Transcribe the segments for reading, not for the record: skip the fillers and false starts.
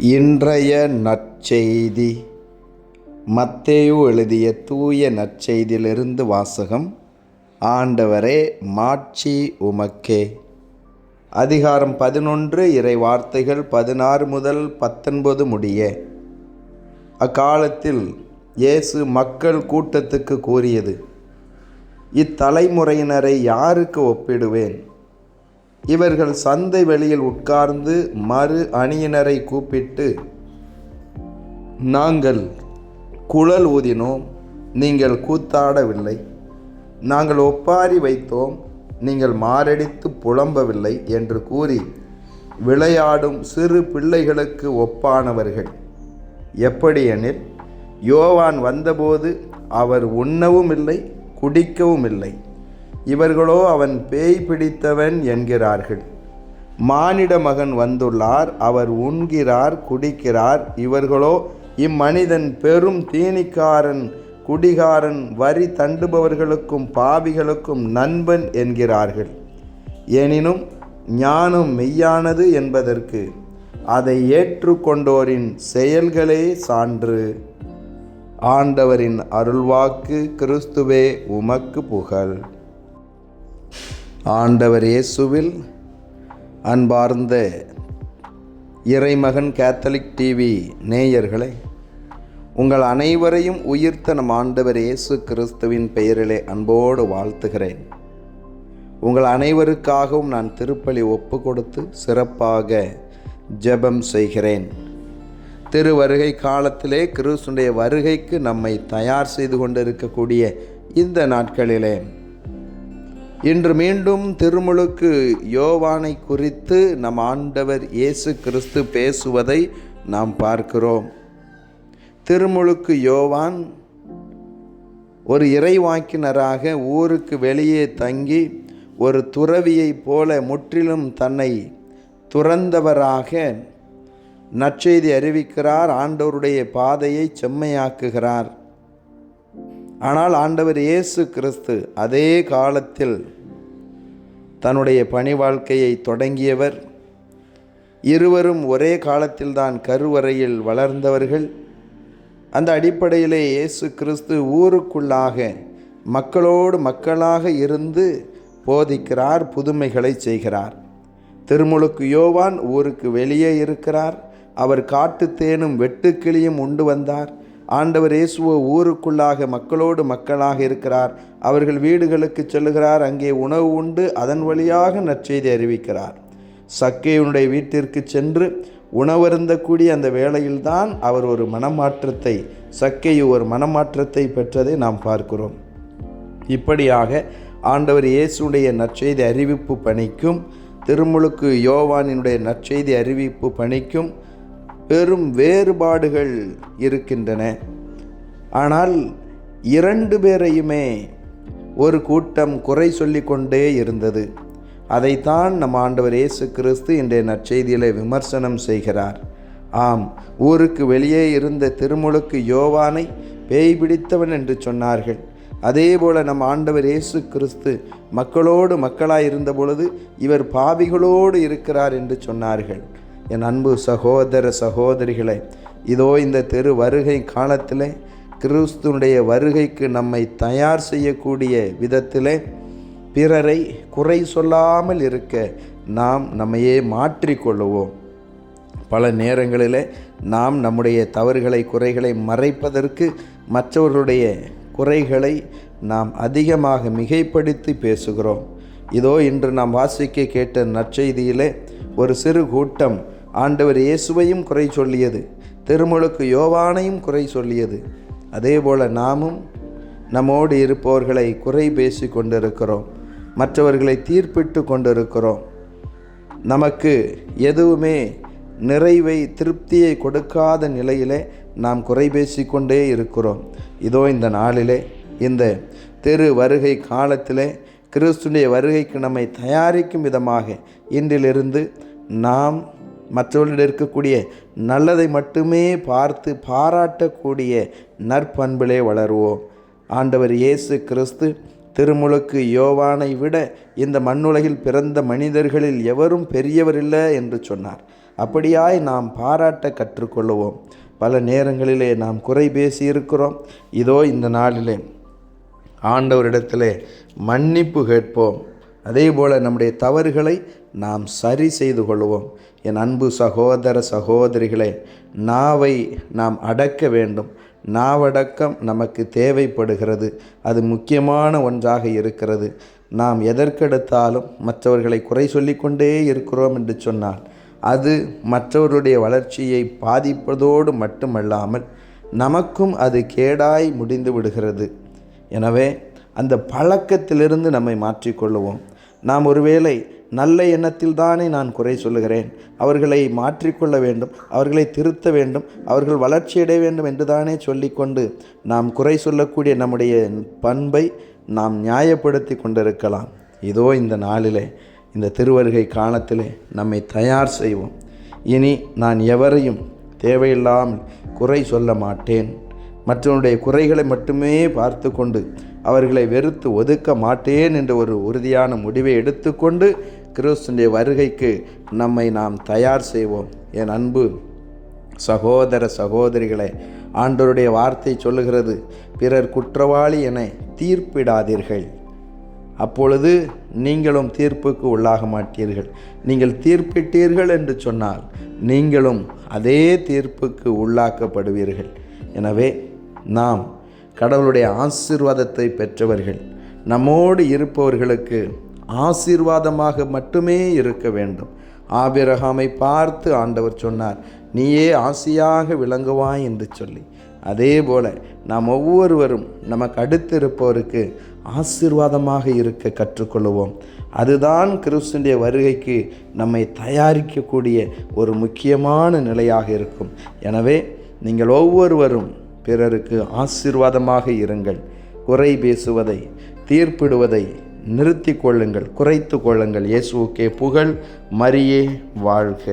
இன்றைய நற்செய்தி மத்தேயு எழுதிய தூய நற்செய்தியிலிருந்து வாசகம். ஆண்டவரே, மாட்சி உமக்கே. அதிகாரம் 11, இறை வார்த்தைகள் 16 முதல் 19 முடிய. அக்காலத்தில் இயேசு மக்கள் கூட்டத்துக்கு கூறியது: இத்தலைமுறையினரை யாருக்கு ஒப்பிடுவேன்? இவர்கள் சந்தை வெளியில் உட்கார்ந்து மறு அணியினரை கூப்பிட்டு, நாங்கள் குழல் ஊதினோம், நீங்கள் கூத்தாடவில்லை. நாங்கள் ஒப்பாரி வைத்தோம், நீங்கள் மாரடித்து புலம்பவில்லை என்று கூறி விளையாடும் சிறு பிள்ளைகளுக்கு ஒப்பானவர்கள். எப்படியெனில், யோவான் வந்தபோது அவர் உண்ணவும் இல்லை, குடிக்கவும் இல்லை. இவர்களோ அவன் பேய் பிடித்தவன் என்கிறார்கள். மானிட மகன் வந்துள்ளார், அவர் உண்கிறார், குடிக்கிறார். இவர்களோ இம்மனிதன் பெரும் தீனிக்காரன், குடிகாரன், வரி தண்டுபவர்களுக்கும் பாவிகளுக்கும் நண்பன் என்கிறார்கள். எனினும் ஞானம் மெய்யானது என்பதற்கு அதை ஏற்றுக்கொண்டோரின் செயல்களே சான்று. ஆண்டவரின் அருள்வாக்கு. கிறிஸ்துவே உமக்கு புகழ். ஆண்டவர் இயேசுவில் அன்பார்ந்த இறைமகன் கேத்தலிக் டிவி நேயர்களே, உங்கள் அனைவரையும் உயிர்த்த நம் ஆண்டவர் இயேசு கிறிஸ்துவின் பெயரிலே அன்போடு வாழ்த்துகிறேன். உங்கள் அனைவருக்காகவும் நான் திருப்பலி ஒப்பு கொடுத்து சிறப்பாக ஜெபம் செய்கிறேன். திருவருகை காலத்திலே கிறிஸ்துடைய வருகைக்கு நம்மை தயார் செய்து கொண்டிருக்கக்கூடிய இந்த நாட்களிலே இன்று மீண்டும் திருமுழுக்கு யோவானை குறித்து நம் ஆண்டவர் இயேசு கிறிஸ்து பேசுவதை நாம் பார்க்கிறோம். திருமுழுக்கு யோவான் ஒரு இறைவாக்கினராக ஊருக்கு வெளியே தங்கி ஒரு துறவியைப் போல முற்றிலும் தன்னை துறந்தவராக நற்செய்தி அறிவிக்கிறார். ஆண்டவருடைய பாதையை செம்மையாக்குகிறார். ஆனால் ஆண்டவர் இயேசு கிறிஸ்து அதே காலத்தில் தன்னுடைய பணி வாழ்க்கையை தொடங்கியவர். இருவரும் ஒரே காலத்தில்தான் கருவறையில் வளர்ந்தவர்கள். அந்த அடிப்படையிலே இயேசு கிறிஸ்து ஊருக்குள்ளாக மக்களோடு மக்களாக இருந்து போதிக்கிறார், புதுமைகளை செய்கிறார். திருமுழுக்கு யோவான் ஊருக்கு வெளியே இருக்கிறார். அவர் காட்டுத்தேனும் வெட்டுக்கிளியும் உண்டு வந்தார். ஆண்டவர் இயேசுவோ ஊருக்குள்ளாக மக்களோடு மக்களாக இருக்கிறார். அவர்கள் வீடுகளுக்கு செல்லுகிறார். அங்கே உணவு உண்டு. அதன் வழியாக நற்செய்தி அறிவிக்கிறார். சக்கேயுனுடைய வீட்டிற்கு சென்று உணவருந்தக்கூடிய அந்த வேளையில்தான் அவர் ஒரு சக்கேயு ஒரு மனமாற்றத்தை பெற்றதை நாம் பார்க்கிறோம். இப்படியாக ஆண்டவர் இயேசுடைய நற்செய்தி அறிவிப்பு பணிக்கும் திருமுழுக்கு யோவானினுடைய நற்செய்தி அறிவிப்பு பணிக்கும் பெரும் வேறுபாடுகள் இருக்கின்றன. ஆனால் இரண்டு பேரையுமே ஒரு கூட்டம் குறை சொல்லி கொண்டே இருந்தது. அதைத்தான் நம் ஆண்டவர் இயேசு கிறிஸ்து இன்றைய நற்செய்தியிலே விமர்சனம் செய்கிறார். ஆம், ஊருக்கு வெளியே இருந்த திருமுழுக்கு யோவானை பேய் பிடித்தவன் என்று சொன்னார்கள். அதேபோல நம் ஆண்டவர் இயேசு கிறிஸ்து மக்களோடு மக்களாய் இருந்த பொழுது இவர் பாவிகளோடு இருக்கிறார் என்று சொன்னார்கள். என் அன்பு சகோதர சகோதரிகளே, இதோ இந்த வருகை காலத்திலே கிறிஸ்துனுடைய வருகைக்கு நம்மை தயார் செய்யக்கூடிய விதத்திலே பிறரை குறை சொல்லாமல் இருக்க நாம் நம்மையே மாற்றிக்கொள்ளுவோம். பல நேரங்களிலே நாம் நம்முடைய தவறுகளை, குறைகளை மறைப்பதற்கு மற்றவர்களுடைய குறைகளை நாம் அதிகமாக மிகைப்படுத்தி பேசுகிறோம். இதோ இன்று நாம் வாசிக்க கேட்ட நற்செய்தியிலே ஒரு சிறு கூட்டம் ஆண்டவர் இயேசுவையும் குறை சொல்லியது, திருமுழுக்கு யோவானையும் குறை சொல்லியது. அதேபோல நாமும் நம்மோடு இருப்பவர்களை குறை பேசி கொண்டிருக்கிறோம், மற்றவர்களை தீர்ப்பிட்டு கொண்டிருக்கிறோம். நமக்கு எதுவுமே நிறைவை, திருப்தியை கொடுக்காத நிலையிலே நாம் குறை பேசிக்கொண்டே இருக்கிறோம். இதோ இந்த நாளிலே, இந்த வருகை காலத்திலே கிறிஸ்துடைய வருகைக்கு நம்மை தயாரிக்கும் விதமாக இன்றிலிருந்து நாம் மற்றவர்களிடம் இருக்கக்கூடிய நல்லதை மட்டுமே பார்த்து பாராட்டக்கூடிய நற்பண்பிலே வளருவோம். ஆண்டவர் இயேசு கிறிஸ்து திருமுழுக்கு யோவானை விட இந்த மண்ணுலகில் பிறந்த மனிதர்களில் எவரும் பெரியவரில்லை என்று சொன்னார். அப்படியாய் நாம் பாராட்ட கற்றுக்கொள்ளுவோம். பல நேரங்களிலே நாம் குறை பேசி இருக்கிறோம். இதோ இந்த நாளிலே ஆண்டவரிடத்திலே மன்னிப்பு கேட்போம். அதே போல் நம்முடைய தவறுகளை நாம் சரி செய்து கொள்வோம். என் அன்பு சகோதர சகோதரிகளே, நாவை நாம் அடக்க வேண்டும். நாவடக்கம் நமக்கு தேவைப்படுகிறது. அது முக்கியமான ஒன்றாக இருக்கிறது. நாம் எதற்கெடுத்தாலும் மற்றவர்களை குறை சொல்லிக்கொண்டே இருக்கிறோம் என்று சொன்னால் அது மற்றவருடைய வளர்ச்சியை பாதிப்பதோடு மட்டுமல்லாமல் நமக்கும் அது கேடாய் முடிந்து விடுகிறது. எனவே அந்த பழக்கத்திலிருந்து நம்மை மாற்றிக்கொள்ளுவோம். நாம் ஒருவேளை நல்ல எண்ணத்தில் தானே நான் குறை சொல்லுகிறேன், அவர்களை மாற்றிக்கொள்ள வேண்டும், அவர்களை திருத்த வேண்டும், அவர்கள் வளர்ச்சியடைய வேண்டும் என்று தானே சொல்லிக்கொண்டு நாம் குறை சொல்லக்கூடிய நம்முடைய பண்பை நாம் நியாயப்படுத்தி கொண்டிருக்கலாம். இதோ இந்த நாளிலே, இந்த திருவருகை காலத்திலே நம்மை தயார் செய்வோம். இனி நான் எவரையும் தேவையில்லாமல் குறை சொல்ல மாட்டேன். மற்றவனுடைய குறைகளை மட்டுமே பார்த்து கொண்டு அவர்களை வெறுத்து ஒதுக்க மாட்டேன் என்ற ஒரு உறுதியான முடிவை எடுத்துக்கொண்டு கிறிஸ்துவின் வருகைக்கு நம்மை நாம் தயார் செய்வோம். என் அன்பு சகோதர சகோதரிகளே, ஆண்டவருடைய வார்த்தை சொல்லுகிறது, பிறர் குற்றவாளி என தீர்ப்பிடாதீர்கள், அப்பொழுது நீங்களும் தீர்ப்புக்கு உள்ளாக மாட்டீர்கள். நீங்கள் தீர்ப்பிட்டீர்கள் என்று சொன்னால் நீங்களும் அதே தீர்ப்புக்கு உள்ளாக்கப்படுவீர்கள். எனவே நாம் கடவுளுடைய ஆசீர்வாதத்தை பெற்றவர்கள். நம்மோடு இருப்பவர்களுக்கு ஆசீர்வாதமாக மட்டுமே இருக்க வேண்டும். ஆபிரகாமை பார்த்து ஆண்டவர் சொன்னார், நீயே ஆசியாக விளங்குவாய் என்று சொல்லி. அதே போல நாம் ஒவ்வொருவரும் நமக்கு அடுத்து இருப்பவருக்கு ஆசீர்வாதமாக இருக்க கற்றுக்கொள்வோம். அதுதான் கிறிஸ்துவின் வருகைக்கு நம்மை தயாரிக்கக்கூடிய ஒரு முக்கியமான நிலையாக இருக்கும். எனவே நீங்கள் ஒவ்வொருவரும் பிறருக்கு ஆசீர்வாதமாக இருங்கள். குறை பேசுவதை, தீர்ப்பிடுவதை நிறுத்தி கொள்ளுங்கள், குறைத்து கொள்ளுங்கள். இயேசுவுக்கே புகழ், மரியே வாழ்க.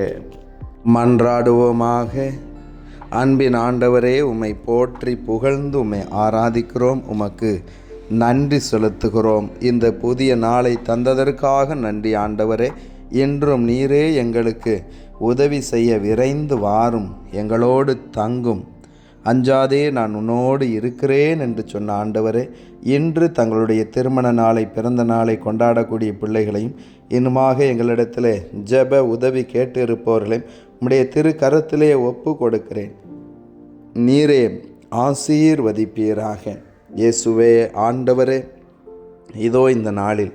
மன்றாடுவோமாக. அன்பின் ஆண்டவரே, உம்மை போற்றி புகழ்ந்து உம்மை ஆராதிக்கிறோம். உமக்கு நன்றி செலுத்துகிறோம். இந்த புதிய நாளை தந்ததற்காக நன்றி ஆண்டவரே. இன்றும் நீரே எங்களுக்கு உதவி செய்ய விரைந்து வாரும், எங்களோடு தங்கும். அஞ்சாதே, நான் உன்னோடு இருக்கிறேன் என்று சொன்ன ஆண்டவரே, இன்று தங்களுடைய திருமண நாளை, பிறந்த நாளை கொண்டாடக்கூடிய பிள்ளைகளையும் இன்னுமாக எங்களிடத்தில் ஜெப உதவி கேட்டு இருப்பவர்களையும் உம்முடைய திரு கரத்திலே ஒப்பு கொடுக்கிறேன். நீரே ஆசீர்வதிப்பீராக. இயேசுவே ஆண்டவரே, இதோ இந்த நாளில்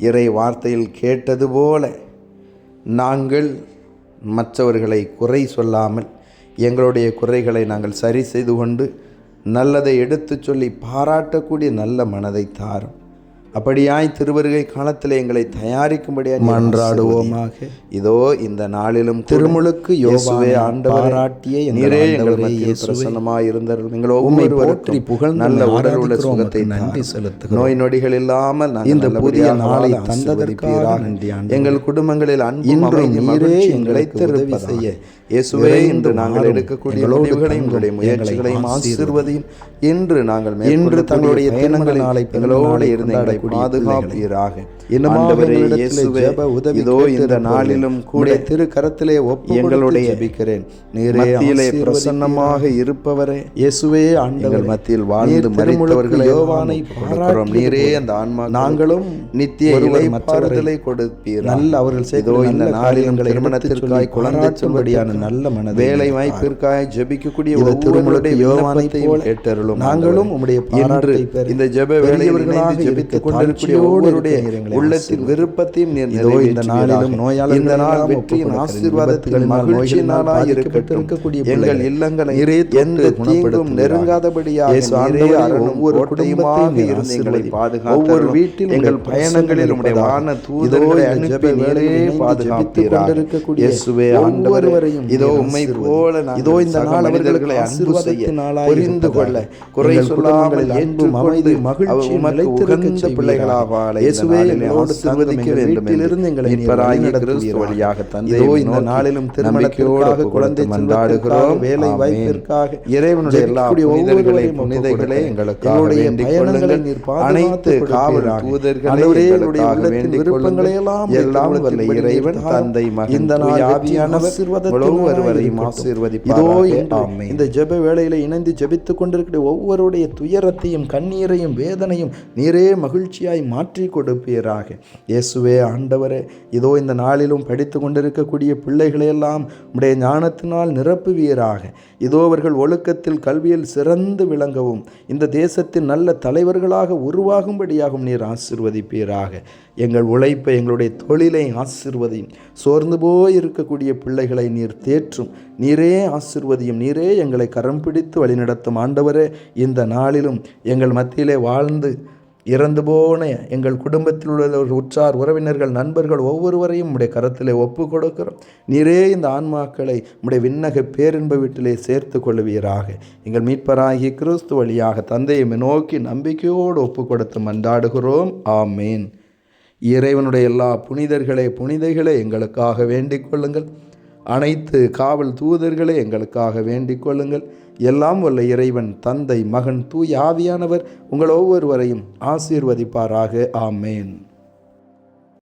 இறை வார்த்தையில் கேட்டது போல நாங்கள் மற்றவர்களை குறை சொல்லாமல் எங்களுடைய குறைகளை நாங்கள் சரி செய்து கொண்டு நல்லதை எடுத்து சொல்லி பாராட்டக்கூடிய நல்ல மனதை தாரும். அப்படியாய் திருவருகை காலத்தில் எங்களை தயாரிக்கும்படியாக மன்றாடுவோமாக. இதோ இந்த நாளிலும் திருமுழுக்கு யோவானை பாராட்டிய நீரே எங்கள் மத்தியில் பிரசன்னமாய் இருந்தார்கள். நீங்கள் ஒவ்வொருவருக்கும் புகழ் நல்ல உடல் உள்ள சுகத்தை நன்றி செலுத்துகிறோம். நோய் நொடிகள் இல்லாமல் இந்த புதிய நாளை தந்ததற்காக நன்றி. எங்கள் குடும்பங்களில் அன்பும் நீரே எங்களை உதவி செய்ய இயேசுவே, இன்று நாங்கள் எடுக்கக்கூடிய முடிவுகளையும் உங்களுடைய முயற்சிகளையும் ஆசீர்வதியும். இன்று நாங்கள் இன்று தங்களுடைய தினங்களில் நாளை எங்களோடு இருந்து எங்களை பாதுகாப்பீராக. இதோ இந்த நாளிலும் கூட திரு கரத்திலே எங்களுடைய ஜெபிக்கிறேன். நீரே பிரசன்னமாக இருப்பவரே, இயேசுவே ஆண்டவர் மத்தியில் வாழ்ந்து மரித்தவர்களை யோவானை பாராட்டுகிறோம். நீரே அந்த ஆன்மா நாங்களும் நித்திய இளைப்பாறுதலை கொடுப்பீர். நல்ல அவர்கள் செய்தோ இந்த நாளிலும் திருமணத்திற்காய் குழந்தை சொல்படியான நல்ல மன வேலை வாய்ப்பிற்காய் ஜெபிக்கக்கூடிய திருமுழுக்கு யோவானை கேட்டருளும். நாங்களும் உம்முடைய பாராட்டை இந்த ஜெப வேலையவர்களாக ஜெபித்துக் கொண்டிருக்கிற ஒவ்வொருடைய உள்ளத்தின் விருப்பத்தையும் நீர் நிறைவேற்றுவீராக. இந்த நாள் வெற்றியின் ஆசீர்வாதத்தின் மகிழ்ச்சி நாளாய் இருக்கட்டும். எங்கள் இல்லங்களை எந்த தீங்கும் நெருங்காதபடியாக ஒவ்வொரு குடும்பமாக இருந்து எங்களை பாதுகாத்து ஒவ்வொரு வீட்டில் எங்கள் பயணங்களில் உம்முடைய வான தூதர்களை அனுப்பி நீரே பாதுகாப்பீராக. இயேசுவே ஆண்டவரே, இதோ உம்மை போல இதோ இந்த நாள் அவர்களை அன்பு செய்ய, புரிந்து கொள்ள, குறை சொல்லாமல் அன்பும் அமைதி மகிழ்ச்சி உமக்கு உகந்த பிள்ளைகளாக வாழ இயேசுவே எங்களோடு ஆசீர்வதிக்க வேண்டும். வீட்டிலிருந்து எங்களை கிறிஸ்து வழியாக தந்தை இந்த நாளிலும் திருமணத்திற்காக, குழந்தை செல்வத்திற்காக, வேலை வாய்ப்பிற்காக, இறைவனுடைய எல்லா புனிதர்களே எங்களுக்காக வேண்டிக் கொள்ளுங்கள். அனைத்து காவல் தூதர்களே எங்களுக்காக வேண்டிக் கொள்ளுங்கள். எல்லாம் வல்ல இறைவன் தந்தை மகன் இந்த ஆவியானவர் ஒவ்வொருவரையும் ஆசீர்வதிப்பாராக. இந்த ஜெப வேளையில இணைந்து ஜெபித்துக் கொண்டிருக்கிற ஒவ்வொருடைய துயரத்தையும் கண்ணீரையும் வேதனையும் நீரே மகிழ்ச்சியாய் மாற்றி கொடுப்பீராக. இயேசுவே ஆண்டவரே, இதோ இந்த நாளிலும் படித்து கொண்டிருக்கக்கூடிய பிள்ளைகளையெல்லாம் உம்முடைய ஞானத்தினால் நிரப்புவீராக. இதோ அவர்கள் ஒழுக்கத்தில் கல்வியில் சிறந்து விளங்கவும் இந்த தேசத்தின் நல்ல தலைவர்களாக உருவாகும்படியாகவும் நீர் ஆசீர்வதிப்பீராக. எங்கள் உழைப்பை, எங்களுடைய தொழிலை ஆசீர்வதியும். சோர்ந்து போய் இருக்கக்கூடிய பிள்ளைகளை நீர் தேற்றும். நீரே ஆசீர்வதியும். நீரே எங்களை கரம் பிடித்து வழிநடத்தும். ஆண்டவரே, இந்த நாளிலும் எங்கள் மத்தியிலே வாழ்ந்து இறந்து போன எங்கள் குடும்பத்தில் உள்ள உற்றார் உறவினர்கள் நண்பர்கள் ஒவ்வொருவரையும் உடைய கரத்திலே ஒப்பு கொடுக்கிறோம். நீரே இந்த ஆன்மாக்களை உடைய விண்ணக பேரின்ப வீட்டிலே சேர்த்து கொள்வீராக. எங்கள் மீட்பராகிய கிறிஸ்து வழியாக தந்தையை நோக்கி நம்பிக்கையோடு ஒப்பு கொடுத்து மன்றாடுகிறோம். ஆமேன். இறைவனுடைய எல்லா புனிதர்களே எங்களுக்காக வேண்டிக் கொள்ளுங்கள். அனைத்து காவல் தூதர்களே எங்களுக்காக வேண்டிக் கொள்ளுங்கள். எல்லாம் வல்ல இறைவன் தந்தை மகன் தூய ஆவியானவர் உங்கள் ஒவ்வொருவரையும் ஆசீர்வதிப்பாராக. ஆமேன்.